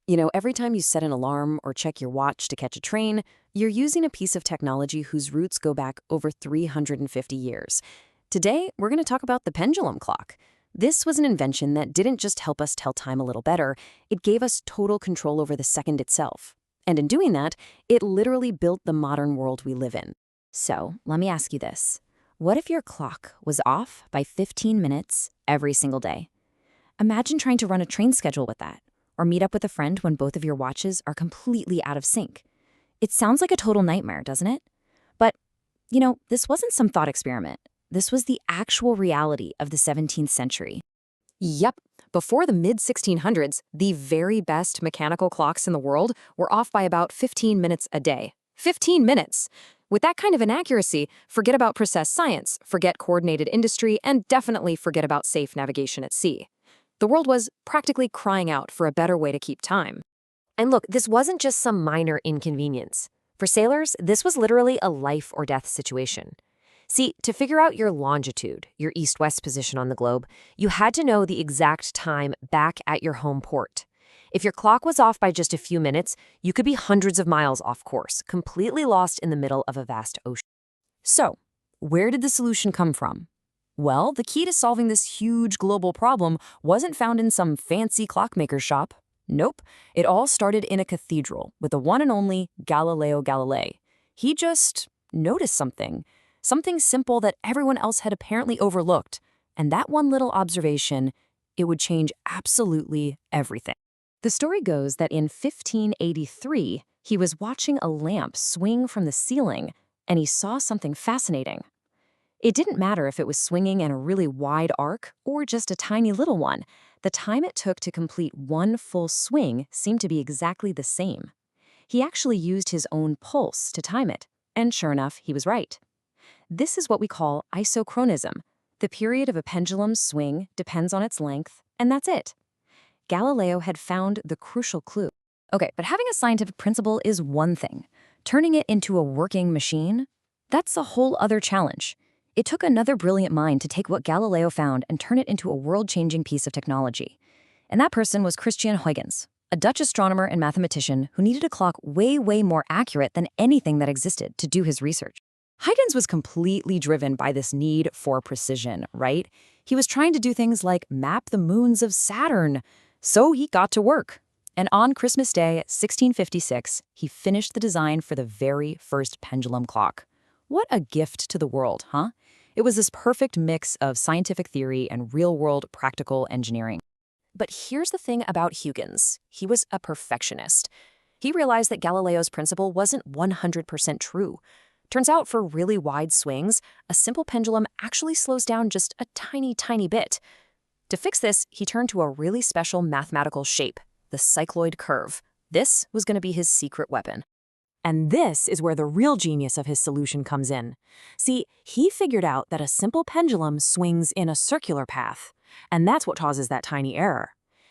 Every time you set an alarm or check your watch to catch a train, you're using a piece of technology whose roots go back over 350 years. Today, we're going to talk about the pendulum clock. This was an invention that didn't just help us tell time a little better, it gave us total control over the second itself. And in doing that, it literally built the modern world we live in. So, let me ask you this. What if your clock was off by 15 minutes every single day? Imagine trying to run a train schedule with that, or meet up with a friend when both of your watches are completely out of sync. It sounds like a total nightmare, doesn't it? But, this wasn't some thought experiment. This was the actual reality of the 17th century. Yep. Before the mid-1600s, the very best mechanical clocks in the world were off by about 15 minutes a day. 15 minutes! With that kind of inaccuracy, forget about precise science, forget coordinated industry, and definitely forget about safe navigation at sea. The world was practically crying out for a better way to keep time. And look, this wasn't just some minor inconvenience. For sailors, this was literally a life or death situation. See, to figure out your longitude, your east-west position on the globe, you had to know the exact time back at your home port. If your clock was off by just a few minutes, you could be hundreds of miles off course, completely lost in the middle of a vast ocean. So, where did the solution come from? Well, the key to solving this huge global problem wasn't found in some fancy clockmaker's shop. Nope, it all started in a cathedral with the one and only Galileo Galilei. He just noticed something simple that everyone else had apparently overlooked. And that one little observation, it would change absolutely everything. The story goes that in 1583, he was watching a lamp swing from the ceiling, and he saw something fascinating. It didn't matter if it was swinging in a really wide arc or just a tiny little one. The time it took to complete one full swing seemed to be exactly the same. He actually used his own pulse to time it, and sure enough, he was right. This is what we call isochronism. The period of a pendulum's swing depends on its length, and that's it. Galileo had found the crucial clue. Okay, but having a scientific principle is one thing. Turning it into a working machine, that's a whole other challenge. It took another brilliant mind to take what Galileo found and turn it into a world-changing piece of technology. And that person was Christiaan Huygens, a Dutch astronomer and mathematician who needed a clock way, way more accurate than anything that existed to do his research. Huygens was completely driven by this need for precision, right? He was trying to do things like map the moons of Saturn. So he got to work. And on Christmas Day, 1656, he finished the design for the very first pendulum clock. What a gift to the world, huh? It was this perfect mix of scientific theory and real-world practical engineering. But here's the thing about Huygens. He was a perfectionist. He realized that Galileo's principle wasn't 100% true. Turns out for really wide swings, a simple pendulum actually slows down just a tiny, tiny bit. To fix this, he turned to a really special mathematical shape, the cycloid curve. This was going to be his secret weapon. And this is where the real genius of his solution comes in. See, he figured out that a simple pendulum swings in a circular path, and that's what causes that tiny error.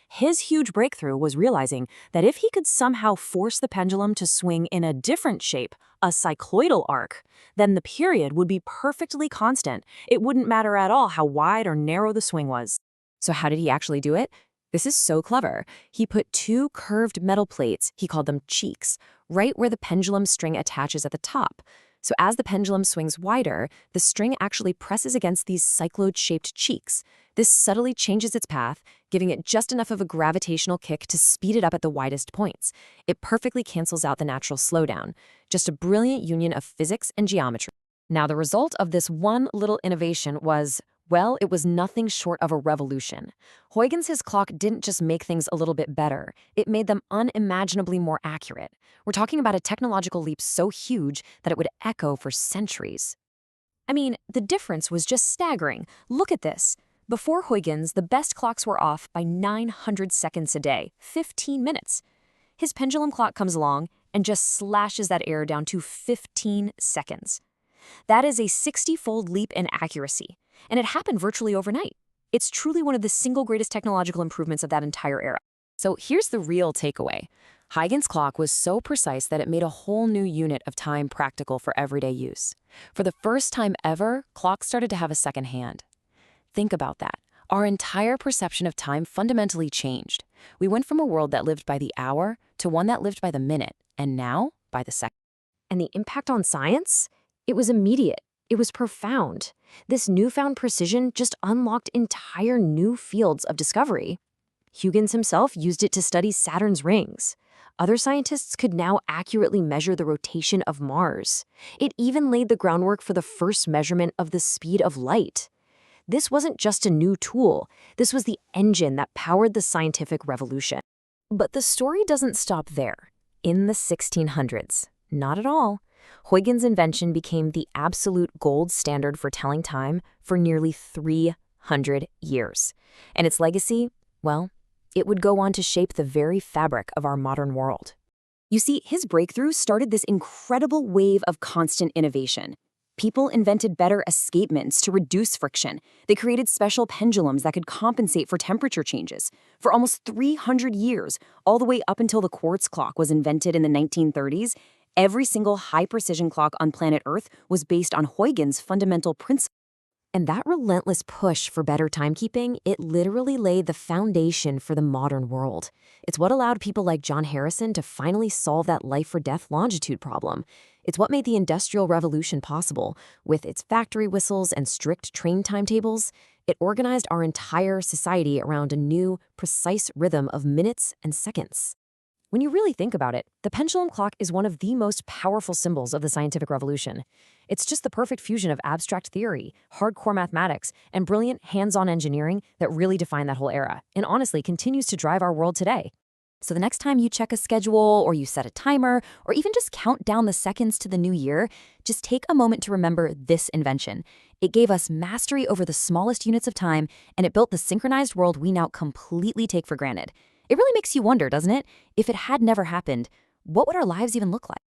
His huge breakthrough was realizing that if he could somehow force the pendulum to swing in a different shape, a cycloidal arc, then the period would be perfectly constant. It wouldn't matter at all how wide or narrow the swing was. So how did he actually do it? This is so clever. He put two curved metal plates, he called them cheeks, right where the pendulum string attaches at the top. So as the pendulum swings wider, the string actually presses against these cycloid-shaped cheeks. This subtly changes its path, giving it just enough of a gravitational kick to speed it up at the widest points. It perfectly cancels out the natural slowdown. Just a brilliant union of physics and geometry. Now, the result of this one little innovation was, well, it was nothing short of a revolution. Huygens' clock didn't just make things a little bit better, it made them unimaginably more accurate. We're talking about a technological leap so huge that it would echo for centuries. I mean, the difference was just staggering. Look at this. Before Huygens, the best clocks were off by 900 seconds a day, 15 minutes. His pendulum clock comes along and just slashes that error down to 15 seconds. That is a 60-fold leap in accuracy, and it happened virtually overnight. It's truly one of the single greatest technological improvements of that entire era. So here's the real takeaway. Huygens' clock was so precise that it made a whole new unit of time practical for everyday use. For the first time ever, clocks started to have a second hand. Think about that. Our entire perception of time fundamentally changed. We went from a world that lived by the hour to one that lived by the minute, and now by the second. And the impact on science? It was immediate. It was profound. This newfound precision just unlocked entire new fields of discovery. Huygens himself used it to study Saturn's rings. Other scientists could now accurately measure the rotation of Mars. It even laid the groundwork for the first measurement of the speed of light. This wasn't just a new tool. This was the engine that powered the scientific revolution. But the story doesn't stop there. In the 1600s, not at all. Huygens' invention became the absolute gold standard for telling time for nearly 300 years. And its legacy, well, it would go on to shape the very fabric of our modern world. You see, his breakthrough started this incredible wave of constant innovation. People invented better escapements to reduce friction. They created special pendulums that could compensate for temperature changes. For almost 300 years, all the way up until the quartz clock was invented in the 1930s, every single high-precision clock on planet Earth was based on Huygens' fundamental principle. And that relentless push for better timekeeping, it literally laid the foundation for the modern world. It's what allowed people like John Harrison to finally solve that life-or-death longitude problem. It's what made the Industrial Revolution possible. With its factory whistles and strict train timetables, it organized our entire society around a new, precise rhythm of minutes and seconds. When you really think about it, the pendulum clock is one of the most powerful symbols of the scientific revolution. It's just the perfect fusion of abstract theory, hardcore mathematics, and brilliant hands-on engineering that really defined that whole era, and honestly continues to drive our world today. So the next time you check a schedule, or you set a timer, or even just count down the seconds to the new year, just take a moment to remember this invention. It gave us mastery over the smallest units of time, and it built the synchronized world we now completely take for granted. It really makes you wonder, doesn't it? If it had never happened, what would our lives even look like?